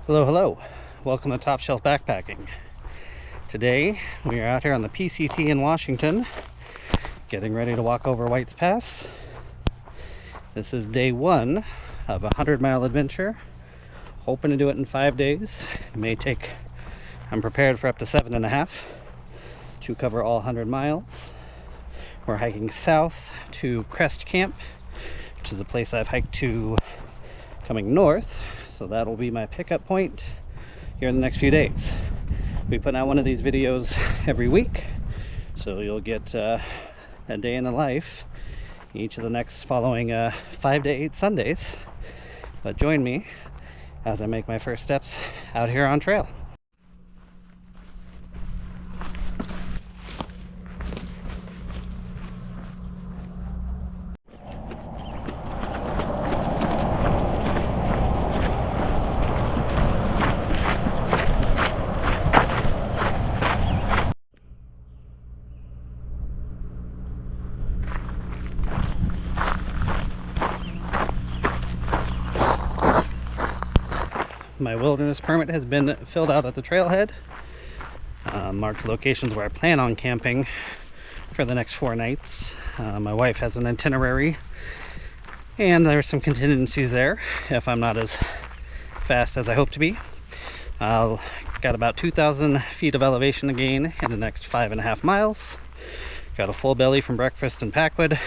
Hello, hello. Welcome to Top Shelf Backpacking. Today we are out here on the PCT in Washington, getting ready to walk over White's Pass. This is day one of a 100-mile adventure. Hoping to do it in 5 days. It may take, I'm prepared for up to 7.5 to cover all 100 miles. We're hiking south to Crest Camp, which is a place I've hiked to coming north. So that'll be my pickup point here in the next few days. We put out one of these videos every week, so you'll get a day in the life each of the next following 5 to 8 Sundays. But join me as I make my first steps out here on trail. My wilderness permit has been filled out at the trailhead. Marked locations where I plan on camping for the next 4 nights. My wife has an itinerary, and there's some contingencies there if I'm not as fast as I hope to be. Got about 2,000 feet of elevation to gain in the next 5.5 miles. Got a full belly from breakfast in Packwood.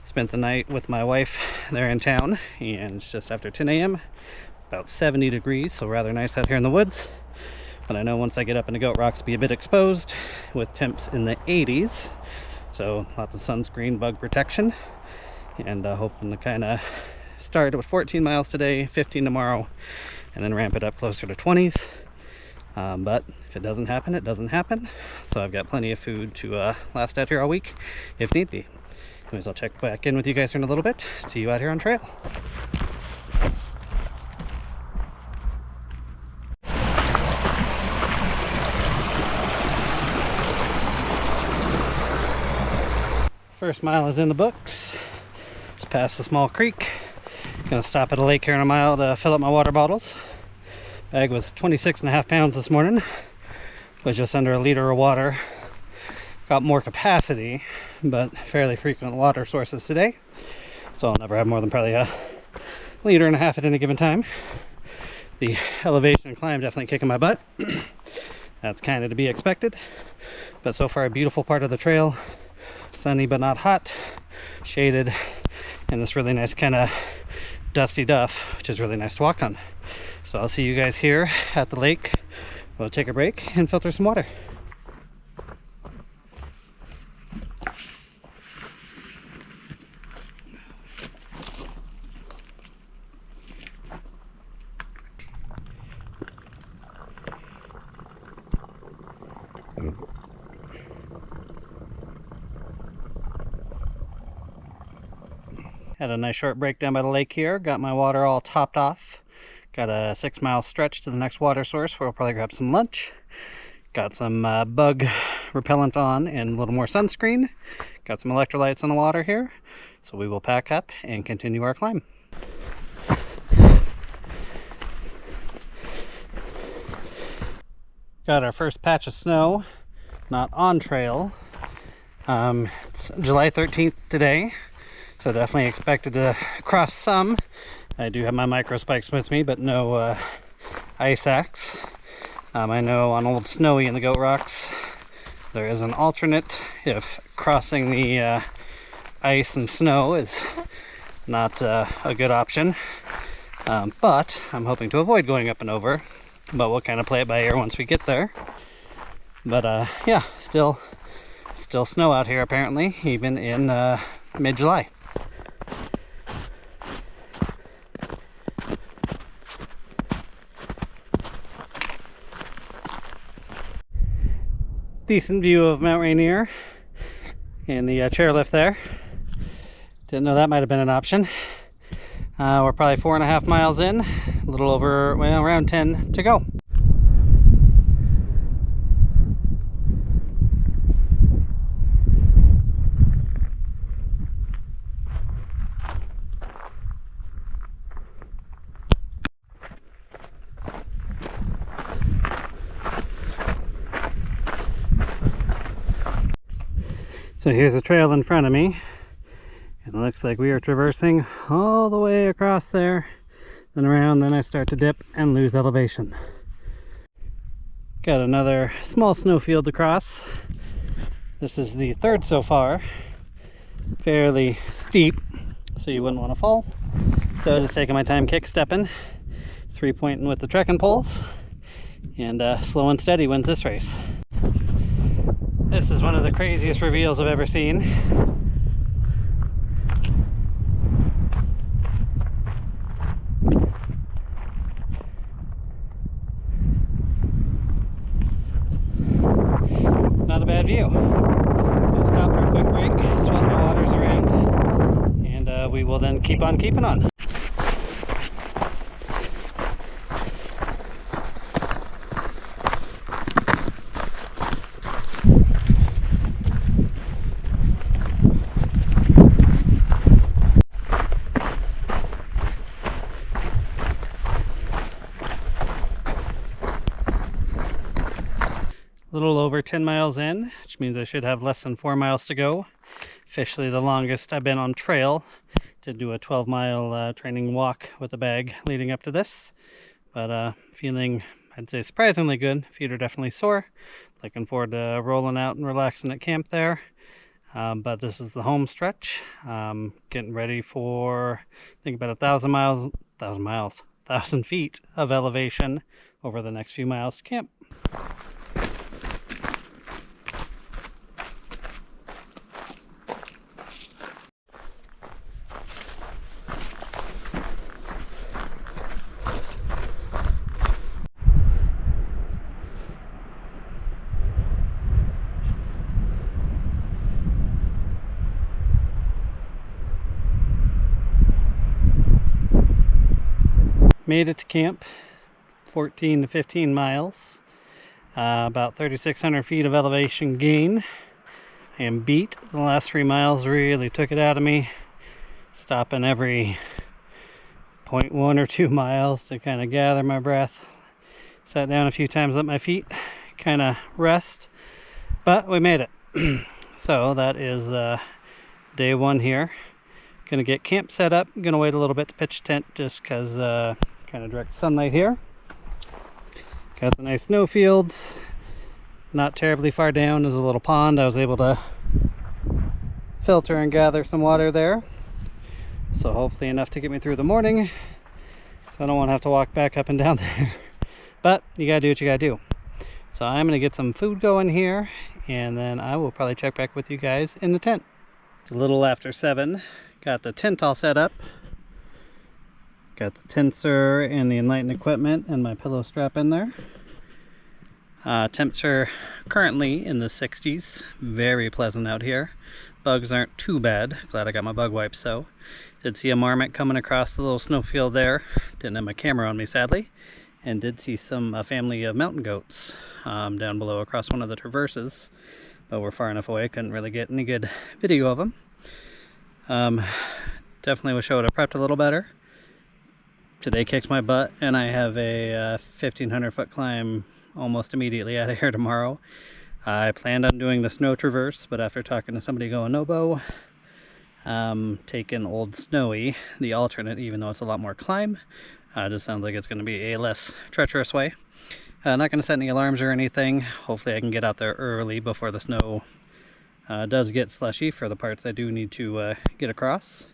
Spent the night with my wife there in town, and it's just after 10 a.m. About 70 degrees, so rather nice out here in the woods. But I know once I get up into Goat Rocks, be a bit exposed with temps in the 80s. So lots of sunscreen, bug protection, and hoping to kind of start with 14 miles today, 15 tomorrow, and then ramp it up closer to 20s. But if it doesn't happen, it doesn't happen. So I've got plenty of food to last out here all week if need be. Anyways, I'll check back in with you guys here in a little bit. See you out here on trail. First mile is in the books. Just past the small creek. Gonna stop at a lake here in a mile to fill up my water bottles. Bag was 26.5 pounds this morning. Was just under a liter of water. Got more capacity, but fairly frequent water sources today. So I'll never have more than probably a 1.5 liters at any given time. The elevation and climb definitely kicking my butt. That's kind of to be expected. But so far a beautiful part of the trail. Sunny but not hot, shaded, and this really nice kind of dusty duff, which is really nice to walk on. So I'll see you guys here at the lake. We'll take a break and filter some water. Had a nice short break down by the lake here. Got my water all topped off. Got a 6-mile stretch to the next water source where we'll probably grab some lunch. Got some bug repellent on and a little more sunscreen. Got some electrolytes in the water here. So we will pack up and continue our climb. Got our first patch of snow, not on trail. It's July 13th today. So definitely expected to cross some. I do have my micro spikes with me, but no ice axe. I know on Old Snowy in the Goat Rocks, there is an alternate if crossing the ice and snow is not a good option. But I'm hoping to avoid going up and over. But we'll kind of play it by ear once we get there. But yeah, still snow out here apparently, even in mid-July. Decent view of Mount Rainier and the chairlift there. Didn't know that might have been an option. We're probably 4.5 miles in, a little over, well, around 10 to go. So here's a trail in front of me, and it looks like we are traversing all the way across there, then around, then I start to dip and lose elevation. Got another small snowfield to cross. This is the third so far. Fairly steep, so you wouldn't want to fall. So just taking my time kick stepping, 3-pointing with the trekking poles, and slow and steady wins this race. This is one of the craziest reveals I've ever seen. Not a bad view. I'll stop for a quick break, swap my waters around, and we will then keep on keeping on. A little over 10 miles in, which means I should have less than 4 miles to go. Officially the longest I've been on trail. Did do a 12-mile training walk with a bag leading up to this, but feeling, I'd say, surprisingly good. Feet are definitely sore. Looking forward to rolling out and relaxing at camp there. But this is the home stretch. Getting ready for, I think, about 1,000 feet of elevation over the next few miles to camp. Made it to camp, 14 to 15 miles, about 3,600 feet of elevation gain. I am beat. The last 3 miles really took it out of me, stopping every 0.1 or 2 miles to kind of gather my breath. Sat down a few times, let my feet kind of rest, but we made it. So that is day one here. Gonna get camp set up. Gonna wait a little bit to pitch tent just because kind of direct sunlight here. Got the nice snow fields. Not terribly far down is a little pond. I was able to filter and gather some water there, so hopefully enough to get me through the morning, so I don't want to have to walk back up and down there. But you gotta do what you gotta do. So I'm gonna get some food going here, and then I will probably check back with you guys in the tent. It's a little after 7. Got the tent all set up. Got the tensor and the Enlighten equipment and my pillow strap in there. Temps are currently in the 60s. Very pleasant out here. Bugs aren't too bad. Glad I got my bug wipes. So did see a marmot coming across the little snowfield there. Didn't have my camera on me, sadly. And did see some family of mountain goats down below across one of the traverses, but we're far enough away, couldn't really get any good video of them. Definitely wish I would have prepped a little better. Today kicked my butt, and I have a 1,500 foot climb almost immediately out of here tomorrow. I planned on doing the snow traverse, but after talking to somebody going Nobo, taking Old Snowy, the alternate, even though it's a lot more climb. Just sounds like it's going to be a less treacherous way. Not going to set any alarms or anything. Hopefully I can get out there early before the snow does get slushy for the parts I do need to get across.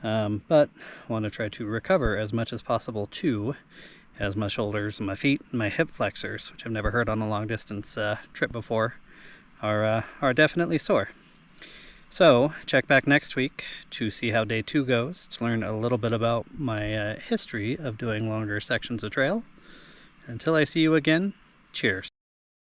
But I want to try to recover as much as possible too, as my shoulders and my feet and my hip flexors, which I've never heard on a long distance trip before, are definitely sore. So check back next week to see how day 2 goes, to learn a little bit about my history of doing longer sections of trail. Until I see you again, cheers.